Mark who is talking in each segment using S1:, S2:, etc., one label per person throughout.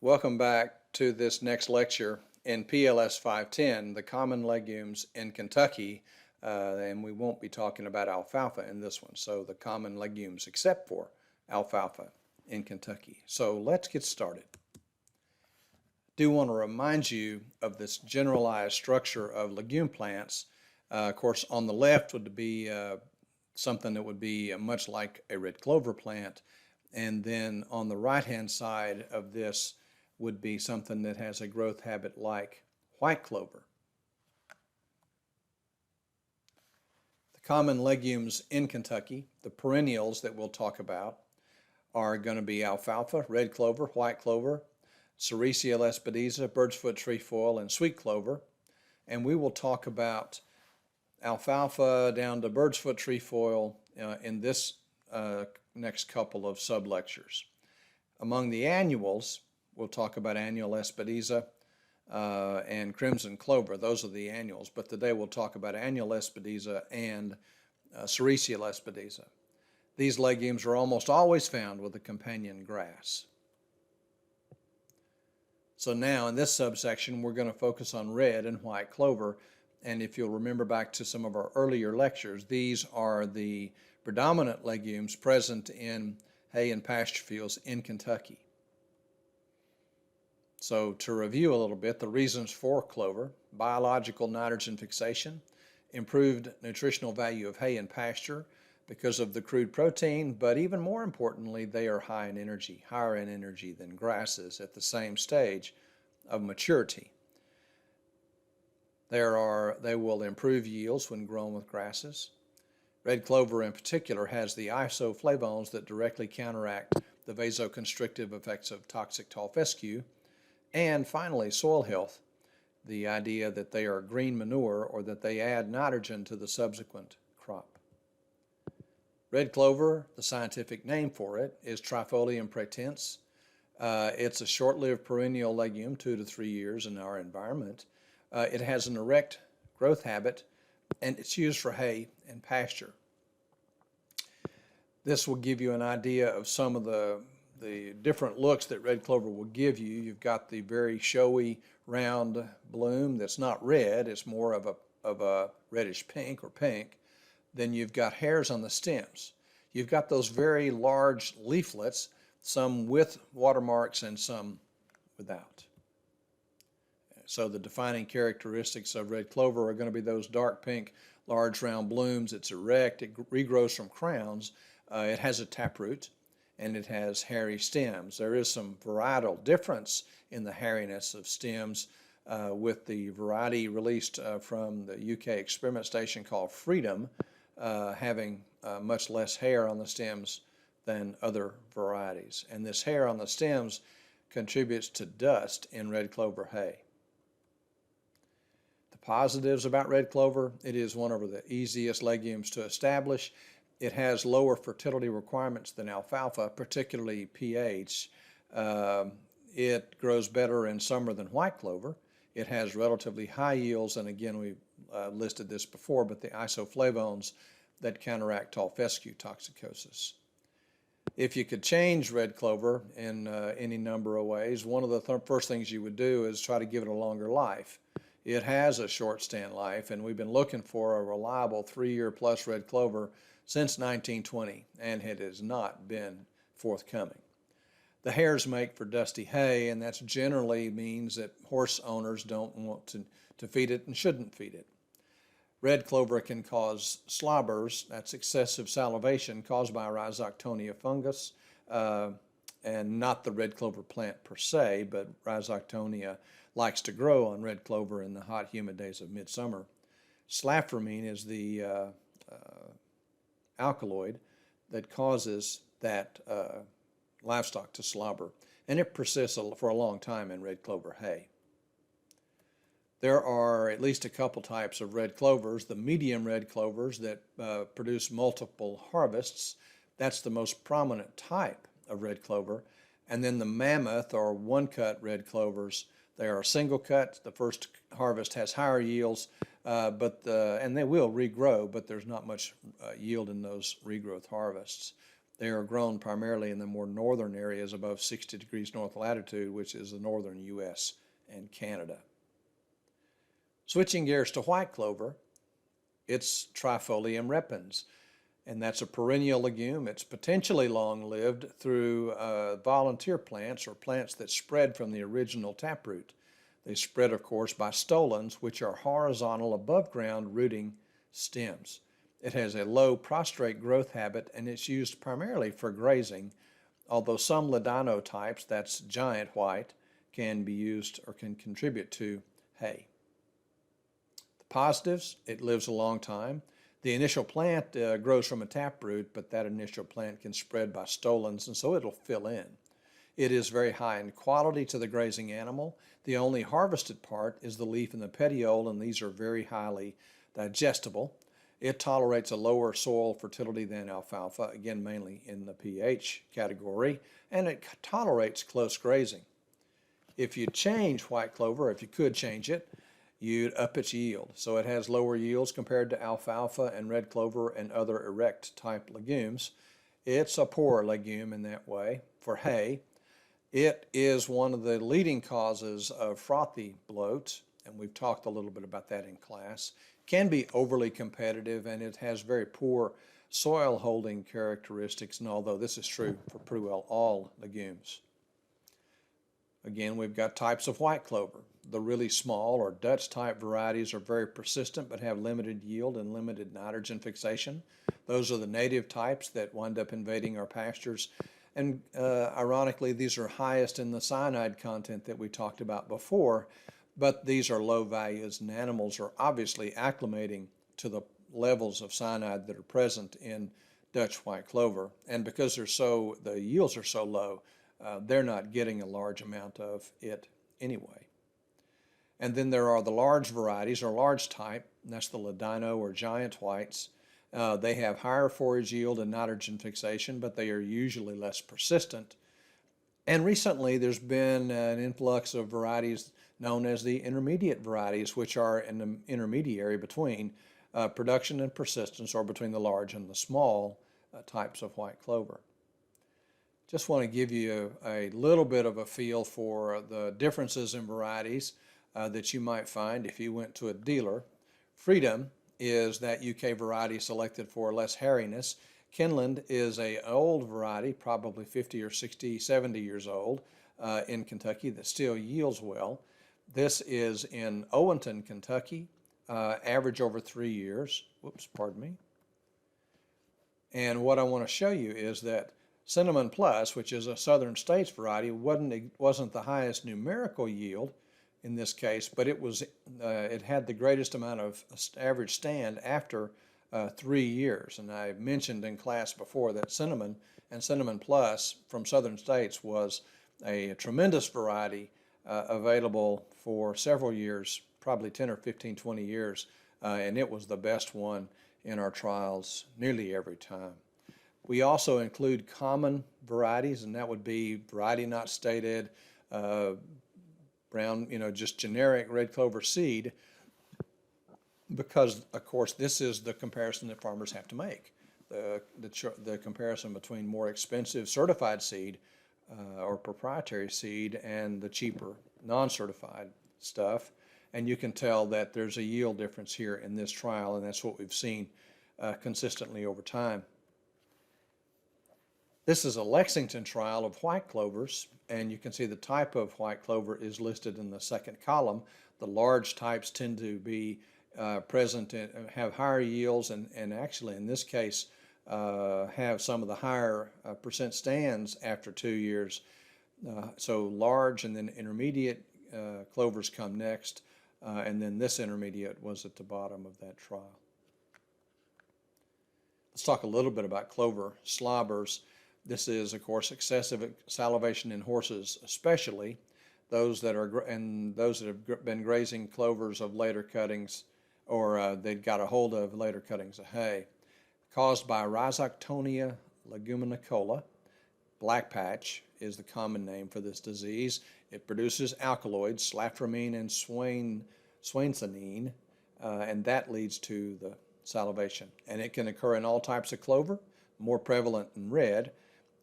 S1: Welcome back to this next lecture in PLS 510, the common legumes in Kentucky, and we won't be talking about alfalfa in this one, so the common legumes except for alfalfa in Kentucky. So let's get started. Do want to remind you of this generalized structure of legume plants. Of course, on the left would be something that would be much like a red clover plant, and then on the right-hand side of this would be something that has a growth habit like white clover. The common legumes in Kentucky, the perennials that we'll talk about, are going to be alfalfa, red clover, white clover, Sericea lespedeza, bird's foot trefoil, and sweet clover. And we will talk about alfalfa down to bird's foot trefoil in this next couple of sub-lectures. Among the annuals, we'll talk about annual lespedeza and crimson clover. Those are the annuals, but today we'll talk about annual lespedeza and Sericea lespedeza. These legumes are almost always found with a companion grass. So now in this subsection, we're going to focus on red and white clover. And if you'll remember back to some of our earlier lectures, these are the predominant legumes present in hay and pasture fields in Kentucky. So to review a little bit, the reasons for clover: biological nitrogen fixation, improved nutritional value of hay and pasture because of the crude protein, but even more importantly, they are high in energy, higher in energy than grasses at the same stage of maturity. They will improve yields when grown with grasses. Red clover in particular has the isoflavones that directly counteract the vasoconstrictive effects of toxic tall fescue. And finally, soil health, the idea that they are green manure or that they add nitrogen to the subsequent crop. Red clover, the scientific name for it, is Trifolium pratense. It's a short-lived perennial legume, 2 to 3 years in our environment. It has an erect growth habit, and it's used for hay and pasture. This will give you an idea of some of the different looks that red clover will give you. You've got the very showy round bloom that's not red, it's more of a reddish pink or pink. Then you've got hairs on the stems. You've got those very large leaflets, some with watermarks and some without. So the defining characteristics of red clover are going to be those dark pink, large round blooms. It's erect, it regrows from crowns, it has a taproot, and it has hairy stems. There is some varietal difference in the hairiness of stems with the variety released from the UK experiment station called Freedom having much less hair on the stems than other varieties. And this hair on the stems contributes to dust in red clover hay. The positives about red clover: it is one of the easiest legumes to establish. It has lower fertility requirements than alfalfa, particularly pH. It grows better in summer than white clover. It has relatively high yields, and again, we listed this before, but the isoflavones that counteract tall fescue toxicosis. If you could change red clover in any number of ways, one of the first things you would do is try to give it a longer life. It has a short stand life, and we've been looking for a reliable 3-year plus red clover since 1920, and it has not been forthcoming. The hairs make for dusty hay, and that generally means that horse owners don't want to feed it and shouldn't feed it. Red clover can cause slobbers, that's excessive salivation caused by Rhizoctonia fungus, and not the red clover plant per se, but Rhizoctonia likes to grow on red clover in the hot, humid days of midsummer. Slaframine is the alkaloid that causes that livestock to slobber, and it persists for a long time in red clover hay. There are at least a couple types of red clovers. The medium red clovers that produce multiple harvests, that's the most prominent type of red clover. And then the mammoth or one-cut red clovers, they are single cut. The first harvest has higher yields, and they will regrow, but there's not much yield in those regrowth harvests. They are grown primarily in the more northern areas above 60 degrees north latitude, which is the northern U.S. and Canada. Switching gears to white clover, it's Trifolium repens, and that's a perennial legume. It's potentially long-lived through volunteer plants or plants that spread from the original taproot. They spread, of course, by stolons, which are horizontal above-ground rooting stems. It has a low prostrate growth habit, and it's used primarily for grazing, although some ladino types, that's giant white, can be used or can contribute to hay. The positives, it lives a long time. The initial plant grows from a taproot, but that initial plant can spread by stolons, and so it'll fill in. It is very high in quality to the grazing animal. The only harvested part is the leaf and the petiole, and these are very highly digestible. It tolerates a lower soil fertility than alfalfa, again mainly in the pH category, and it tolerates close grazing. If you change white clover, if you could change it, you'd up its yield. So it has lower yields compared to alfalfa and red clover and other erect type legumes. It's a poor legume in that way for hay. It is one of the leading causes of frothy bloat, and we've talked a little bit about that in class. Can be overly competitive, and it has very poor soil holding characteristics, and although this is true for pretty well all legumes. Again, we've got types of white clover. The really small or Dutch type varieties are very persistent but have limited yield and limited nitrogen fixation. Those are the native types that wind up invading our pastures. And ironically, these are highest in the cyanide content that we talked about before, but these are low values, and animals are obviously acclimating to the levels of cyanide that are present in Dutch white clover. And because the yields are so low, they're not getting a large amount of it anyway. And then there are the large varieties, or large type, and that's the ladino or giant whites. They have higher forage yield and nitrogen fixation, but they are usually less persistent. And recently there's been an influx of varieties known as the intermediate varieties, which are an intermediary between production and persistence, or between the large and the small types of white clover. Just want to give you a little bit of a feel for the differences in varieties that you might find if you went to a dealer. Freedom is that UK variety selected for less hairiness. Kinland is an old variety, probably 50 or 60, 70 years old in Kentucky, that still yields well. This is in Owenton, Kentucky, average over 3 years. Whoops, pardon me. And what I want to show you is that Cinnamon Plus, which is a Southern States variety, wasn't the highest numerical yield in this case, but it had the greatest amount of average stand after 3 years. And I mentioned in class before that Cinnamon and Cinnamon Plus from Southern States was a tremendous variety available for several years, probably 10 or 15, 20 years, and it was the best one in our trials nearly every time. We also include common varieties, and that would be variety not stated, brown, just generic red clover seed, because, of course, this is the comparison that farmers have to make, the comparison between more expensive certified seed or proprietary seed and the cheaper non-certified stuff. And you can tell that there's a yield difference here in this trial, and that's what we've seen consistently over time. This is a Lexington trial of white clovers, and you can see the type of white clover is listed in the second column. The large types tend to be present and have higher yields, and actually in this case have some of the higher percent stands after 2 years. So large and then intermediate clovers come next, and then this intermediate was at the bottom of that trial. Let's talk a little bit about clover slobbers. This is, of course, excessive salivation in horses, especially those that have been grazing clovers of later cuttings, or they'd got a hold of later cuttings of hay, caused by Rhizoctonia leguminicola. Black patch is the common name for this disease. It produces alkaloids, slatramine and swainsanine, and that leads to the salivation. And it can occur in all types of clover, more prevalent in red,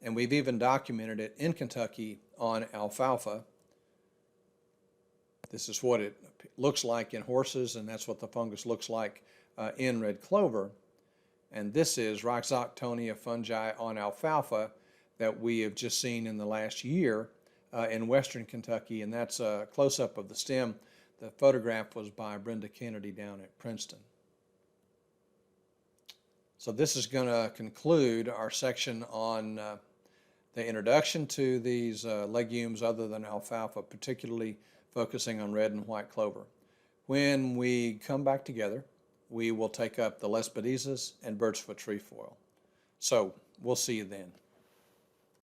S1: and we've even documented it in Kentucky on alfalfa. This is what it looks like in horses, and that's what the fungus looks like in red clover. And this is Rhizoctonia fungi on alfalfa that we have just seen in the last year in western Kentucky, and that's a close-up of the stem. The photograph was by Brenda Kennedy down at Princeton. So this is going to conclude our section on the introduction to these legumes other than alfalfa, particularly focusing on red and white clover. When we come back together, we will take up the Lespedezas and birchfoot trefoil. So we'll see you then.